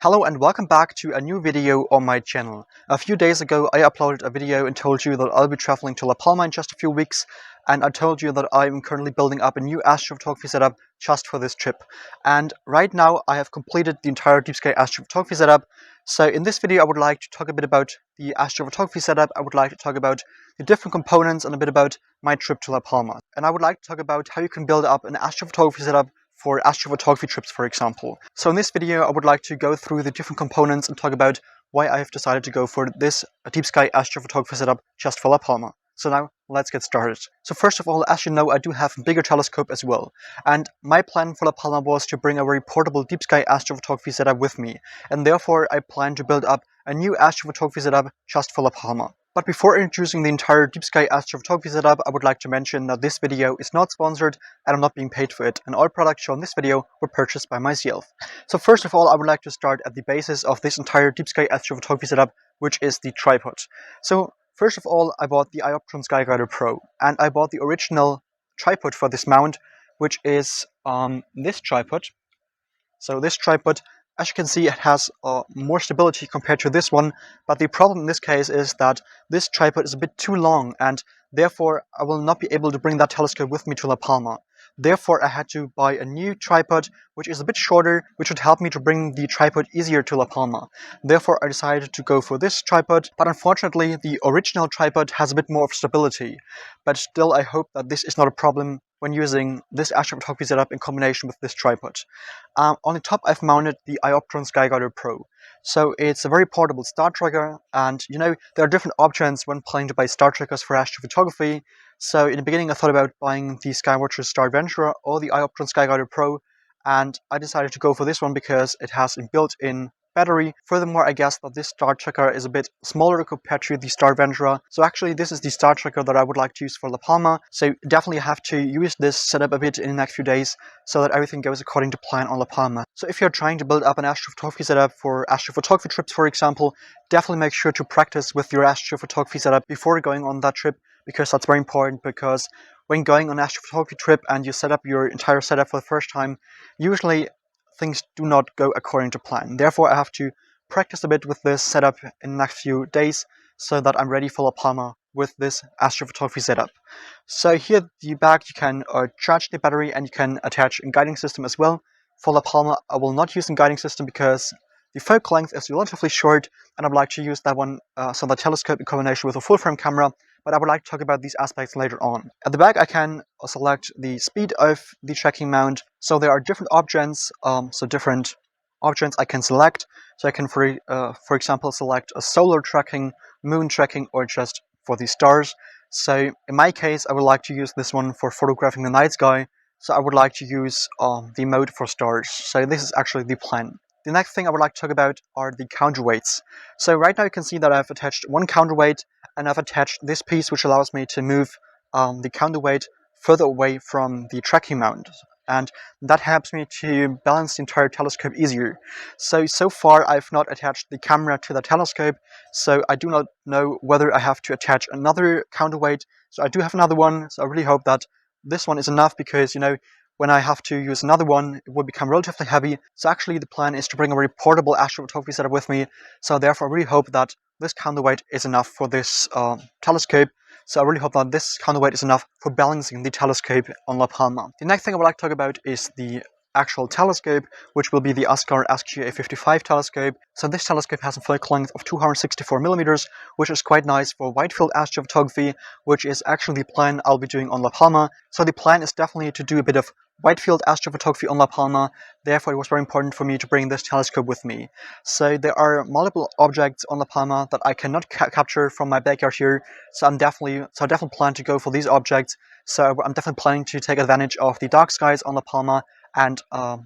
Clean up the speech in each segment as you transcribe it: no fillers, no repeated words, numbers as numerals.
Hello and welcome back to a new video on my channel. A few days ago I uploaded a video and told you that I'll be traveling to La Palma in just a few weeks, and I told you that I'm currently building up a new astrophotography setup just for this trip. And right now I have completed the entire deep sky astrophotography setup. So in this video I would like to talk a bit about the astrophotography setup. I would like to talk about the different components and a bit about my trip to La Palma. And I would like to talk about how you can build up an astrophotography setup for astrophotography trips, for example. So in this video I would like to go through the different components and talk about why I have decided to go for this deep sky astrophotography setup just for La Palma. So now let's get started. So first of all, as you know, I do have a bigger telescope as well, and my plan for La Palma was to bring a very portable deep sky astrophotography setup with me, and therefore I plan to build up a new astrophotography setup just for La Palma. But before introducing the entire deep sky astrophotography setup, I would like to mention that this video is not sponsored and I'm not being paid for it, and all products shown in this video were purchased by myself. So first of all, I would like to start at the basis of this entire deep sky astrophotography setup, which is the tripod. So first of all, I bought the Skyguider Pro, and I bought the original tripod for this mount, which is this tripod. So this tripod, as you can see, it has more stability compared to this one, but the problem in this case is that this tripod is a bit too long, and therefore I will not be able to bring that telescope with me to La Palma. Therefore I had to buy a new tripod, which is a bit shorter, which would help me to bring the tripod easier to La Palma. Therefore I decided to go for this tripod, but unfortunately the original tripod has a bit more of stability. But still I hope that this is not a problem when using this astrophotography setup in combination with this tripod. On the top I've mounted the Skyguider Pro. So it's a very portable star tracker, and you know, there are different options when planning to buy star trackers for astrophotography. So in the beginning I thought about buying the Skywatcher Star Adventurer or the Skyguider Pro, and I decided to go for this one because it has a built-in battery. Furthermore, I guess that this star tracker is a bit smaller compared to the Star Adventurer. So actually this is the star tracker that I would like to use for La Palma. So definitely have to use this setup a bit in the next few days so that everything goes according to plan on La Palma. So if you're trying to build up an astrophotography setup for astrophotography trips, for example, definitely make sure to practice with your astrophotography setup before going on that trip, because that's very important. Because when going on an astrophotography trip and you set up your entire setup for the first time, usually things do not go according to plan. Therefore, I have to practice a bit with this setup in the next few days so that I'm ready for La Palma with this astrophotography setup. So here at the back you can charge the battery, and you can attach a guiding system as well. For La Palma I will not use a guiding system because the focal length is relatively short, and I would like to use that one, so the telescope in combination with a full frame camera, but I would like to talk about these aspects later on. At the back I can select the speed of the tracking mount. So there are different options, different options I can select. So I can, for example, select a solar tracking, moon tracking, or just for the stars. So in my case I would like to use this one for photographing the night sky, so I would like to use the mode for stars. So this is actually the plan. The next thing I would like to talk about are the counterweights. So right now you can see that I've attached one counterweight, and I've attached this piece which allows me to move the counterweight further away from the tracking mount, and that helps me to balance the entire telescope easier. So far I've not attached the camera to the telescope, so I do not know whether I have to attach another counterweight. So I do have another one, so I really hope that this one is enough, because you know, when I have to use another one, it will become relatively heavy. So actually the plan is to bring a very portable astrophotography setup with me. So therefore I really hope that this counterweight is enough for this telescope. So I really hope that this counterweight is enough for balancing the telescope on La Palma. The next thing I would like to talk about is the actual telescope, which will be the Ascar SQA55 telescope. So this telescope has a focal length of 264 millimeters, which is quite nice for wide field astrophotography, which is actually the plan I'll be doing on La Palma. So the plan is definitely to do a bit of wide field astrophotography on La Palma. Therefore it was very important for me to bring this telescope with me. So there are multiple objects on La Palma that I cannot capture from my backyard here, so I definitely plan to go for these objects. So I'm definitely planning to take advantage of the dark skies on La Palma, and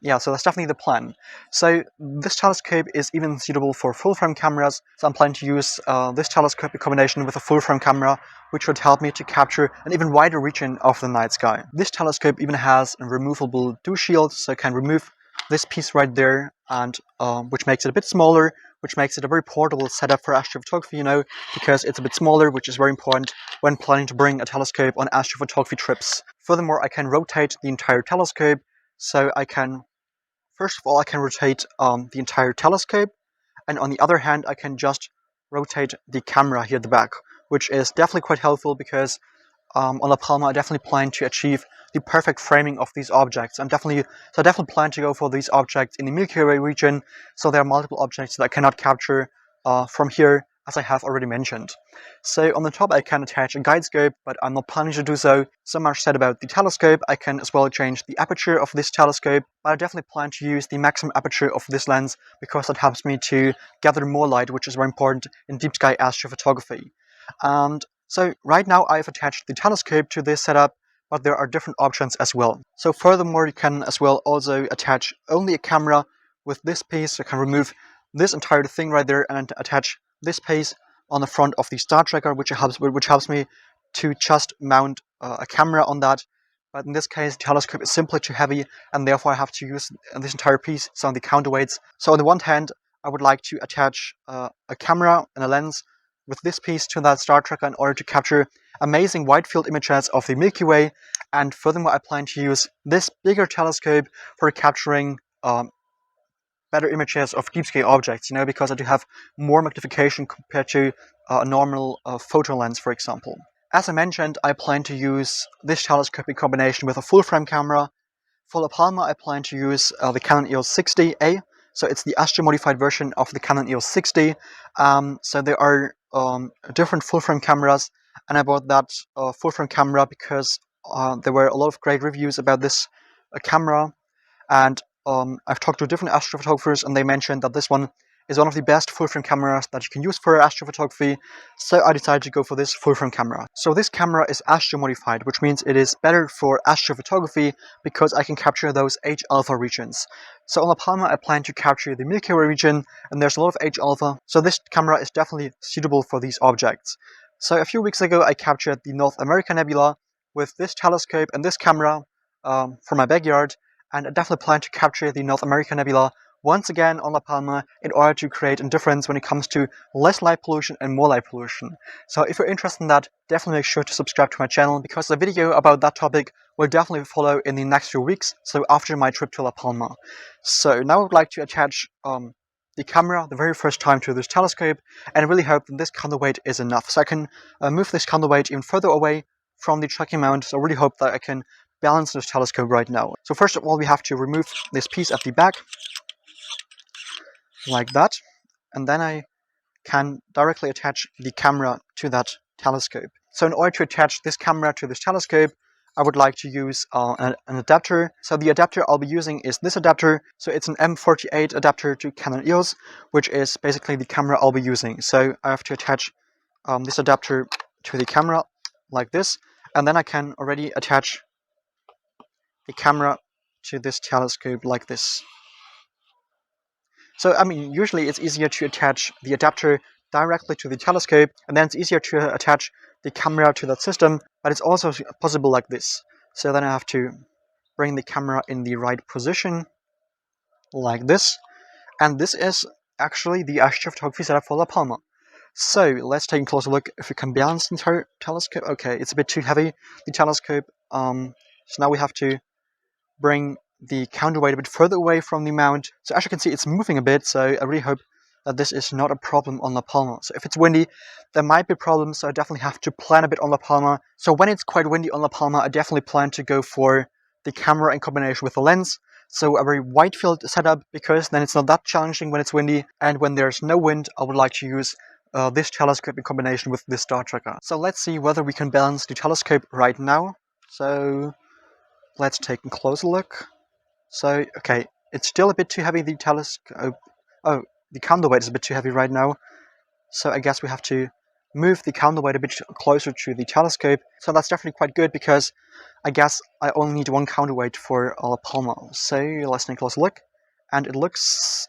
yeah, so that's definitely the plan. So this telescope is even suitable for full frame cameras, so I'm planning to use this telescope in combination with a full frame camera, which would help me to capture an even wider region of the night sky. This telescope even has a removable dew shield, so I can remove this piece right there, and which makes it a bit smaller, which makes it a very portable setup for astrophotography, you know, because it's a bit smaller, which is very important when planning to bring a telescope on astrophotography trips. Furthermore, I can rotate the entire telescope, so I can, First of all, I can rotate the entire telescope, and on the other hand, I can just rotate the camera here at the back, which is definitely quite helpful because on La Palma, I definitely plan to achieve the perfect framing of these objects. I definitely plan to go for these objects in the Milky Way region, so there are multiple objects that I cannot capture from here, as I have already mentioned. So on the top I can attach a guide scope, but I'm not planning to do so. So much said about the telescope. I can as well change the aperture of this telescope, but I definitely plan to use the maximum aperture of this lens because that helps me to gather more light, which is very important in deep sky astrophotography. And so right now I've attached the telescope to this setup, but there are different options as well. So furthermore, you can as well also attach only a camera with this piece. You can remove this entire thing right there and attach this piece on the front of the star tracker, which helps me to just mount a camera on that. But in this case, the telescope is simply too heavy, and therefore I have to use this entire piece, so the counterweights. So on the one hand, I would like to attach a camera and a lens with this piece to that star tracker in order to capture amazing wide field images of the Milky Way. And furthermore, I plan to use this bigger telescope for capturing better images of deep scale objects, because I do have more magnification compared to a normal photo lens, for example. As I mentioned, I plan to use this telescope in combination with a full frame camera. For La Palma, I plan to use the Canon EOS 60A, so it's the Astro modified version of the Canon EOS 60. So there are different full frame cameras, and I bought that full frame camera because there were a lot of great reviews about this camera, and I've talked to different astrophotographers, and they mentioned that this one is one of the best full-frame cameras that you can use for astrophotography, so I decided to go for this full-frame camera. So this camera is astro-modified, which means it is better for astrophotography because I can capture those H-alpha regions. So on La Palma, I plan to capture the Milky Way region, and there's a lot of H-alpha, so this camera is definitely suitable for these objects. So a few weeks ago, I captured the North American Nebula with this telescope and this camera from my backyard, and I definitely plan to capture the North American Nebula once again on La Palma in order to create a difference when it comes to less light pollution and more light pollution. So if you're interested in that, definitely make sure to subscribe to my channel, because the video about that topic will definitely follow in the next few weeks, so after my trip to La Palma. So now I would like to attach the camera the very first time to this telescope, and I really hope that this counterweight is enough. So I can move this counterweight even further away from the tracking mount, so I really hope that I can balance this telescope right now. So first of all, we have to remove this piece at the back, like that, and then I can directly attach the camera to that telescope. So in order to attach this camera to this telescope, I would like to use an adapter. So the adapter I'll be using is this adapter. So it's an M48 adapter to Canon EOS, which is basically the camera I'll be using. So I have to attach this adapter to the camera like this, and then I can already attach the camera to this telescope like this. So, I mean, usually it's easier to attach the adapter directly to the telescope, and then it's easier to attach the camera to that system, but it's also possible like this. So then I have to bring the camera in the right position, like this, and this is actually the astrophotography setup for La Palma. So let's take a closer look if we can balance the entire telescope. Okay, it's a bit too heavy, the telescope, so now we have to bring the counterweight a bit further away from the mount. So as you can see, it's moving a bit, so I really hope that this is not a problem on La Palma. So if it's windy, there might be problems, so I definitely have to plan a bit on La Palma. So when it's quite windy on La Palma, I definitely plan to go for the camera in combination with the lens. So a very wide field setup, because then it's not that challenging when it's windy, and when there's no wind, I would like to use this telescope in combination with this star tracker. So let's see whether we can balance the telescope right now. So let's take a closer look. So, okay, it's still a bit too heavy, the telescope. Oh, the counterweight is a bit too heavy right now. So I guess we have to move the counterweight a bit closer to the telescope. So that's definitely quite good, because I guess I only need one counterweight for La Palma. So let's take a closer look. And it looks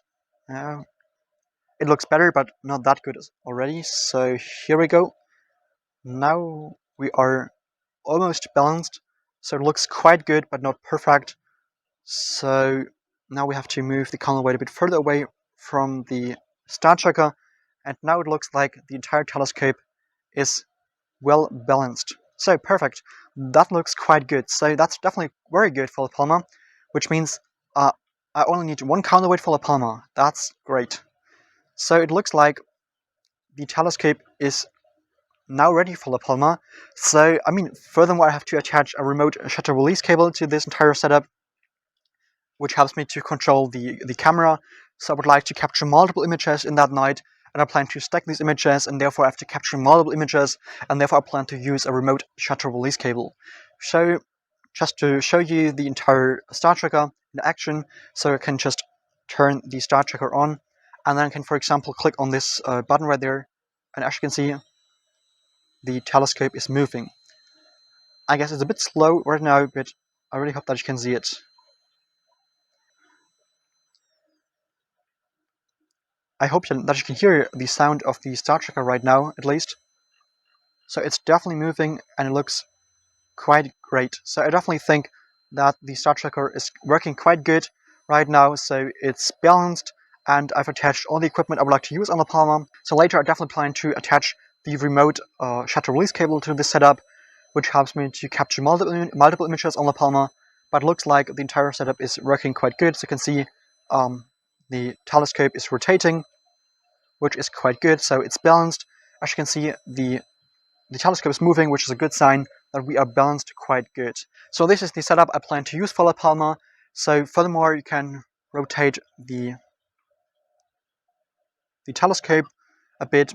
better, but not that good already. So here we go. Now we are almost balanced. So it looks quite good, but not perfect. So now we have to move the counterweight a bit further away from the star tracker, and now it looks like the entire telescope is well balanced. So perfect. That looks quite good. So that's definitely very good for La Palma, which means I only need one counterweight for La Palma. That's great. So it looks like the telescope is now ready for La Palma. So, I mean, furthermore, I have to attach a remote shutter release cable to this entire setup, which helps me to control the camera. So I would like to capture multiple images in that night, and I plan to stack these images, and therefore I have to capture multiple images, and therefore I plan to use a remote shutter release cable. So, just to show you the entire star tracker in action, so I can just turn the star tracker on, and then I can, for example, click on this button right there, and as you can see, the telescope is moving. I guess it's a bit slow right now, but I really hope that you can see it. I hope that you can hear the sound of the star tracker right now, at least. So it's definitely moving, and it looks quite great. So I definitely think that the star tracker is working quite good right now. So it's balanced, and I've attached all the equipment I would like to use on the Palma. So later I definitely plan to attach the remote shutter release cable to this setup, which helps me to capture multiple images on the Palma. But it looks like the entire setup is working quite good. So you can see the telescope is rotating, which is quite good. So it's balanced. As you can see, the telescope is moving, which is a good sign that we are balanced quite good. So this is the setup I plan to use for La Palma. So furthermore, you can rotate the telescope a bit.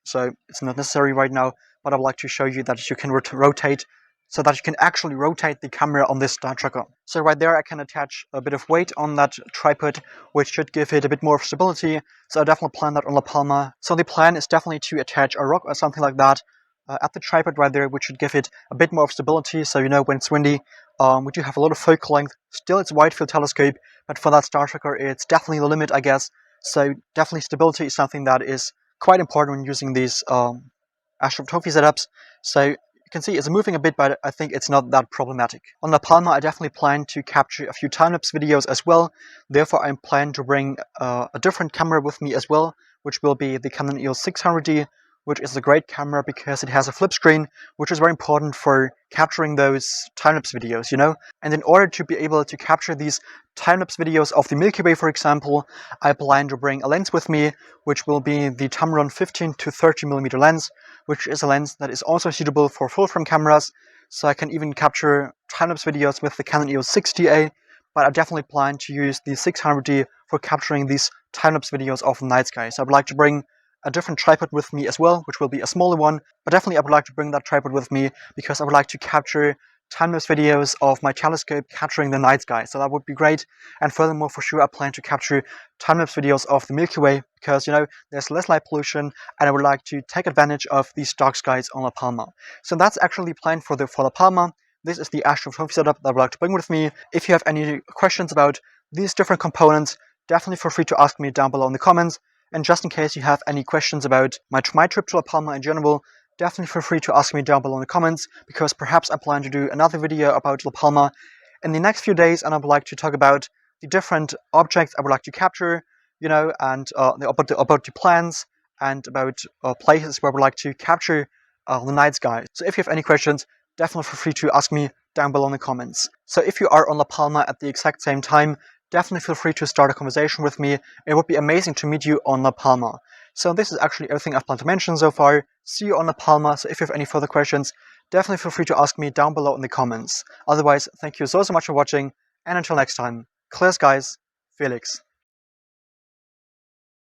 So it's not necessary right now, but I would like to show you that you can rotate, so that you can actually rotate the camera on this star tracker. So right there I can attach a bit of weight on that tripod, which should give it a bit more stability. So I definitely plan that on La Palma. So the plan is definitely to attach a rock or something like that at the tripod right there, which should give it a bit more of stability. So, you know, when it's windy, we do have a lot of focal length. Still, it's a wide field telescope, but for that star tracker, it's definitely the limit, I guess. So definitely stability is something that is quite important when using these astrophotography setups. So you can see it's moving a bit, but I think it's not that problematic. On La Palma, I definitely plan to capture a few time-lapse videos as well. Therefore, I plan to bring a different camera with me as well, which will be the Canon EOS 600D, which is a great camera because it has a flip screen, which is very important for capturing those time-lapse videos, you know? And in order to be able to capture these time-lapse videos of the Milky Way, for example, I plan to bring a lens with me, which will be the Tamron 15 to 30mm lens, which is a lens that is also suitable for full-frame cameras, so I can even capture time-lapse videos with the Canon EOS 6DA, but I definitely plan to use the 600D for capturing these time-lapse videos of the night sky. So I would like to bring a different tripod with me as well, which will be a smaller one, but definitely I would like to bring that tripod with me because I would like to capture time-lapse videos of my telescope capturing the night sky, so that would be great. And furthermore, for sure, I plan to capture time-lapse videos of the Milky Way because, you know, there's less light pollution, and I would like to take advantage of these dark skies on La Palma. So that's actually the plan for La Palma. This is the astrophotography setup that I would like to bring with me. If you have any questions about these different components, definitely feel free to ask me down below in the comments. And just in case you have any questions about my trip to La Palma in general, definitely feel free to ask me down below in the comments, because perhaps I plan to do another video about La Palma in the next few days, and I would like to talk about the different objects I would like to capture, you know, and about the plans, and about places where I would like to capture the night sky. So if you have any questions, definitely feel free to ask me down below in the comments. So if you are on La Palma at the exact same time, definitely feel free to start a conversation with me. It would be amazing to meet you on La Palma. So this is actually everything I've planned to mention so far. See you on La Palma. So if you have any further questions, definitely feel free to ask me down below in the comments. Otherwise, thank you so much for watching, and until next time, clear skies, Felix.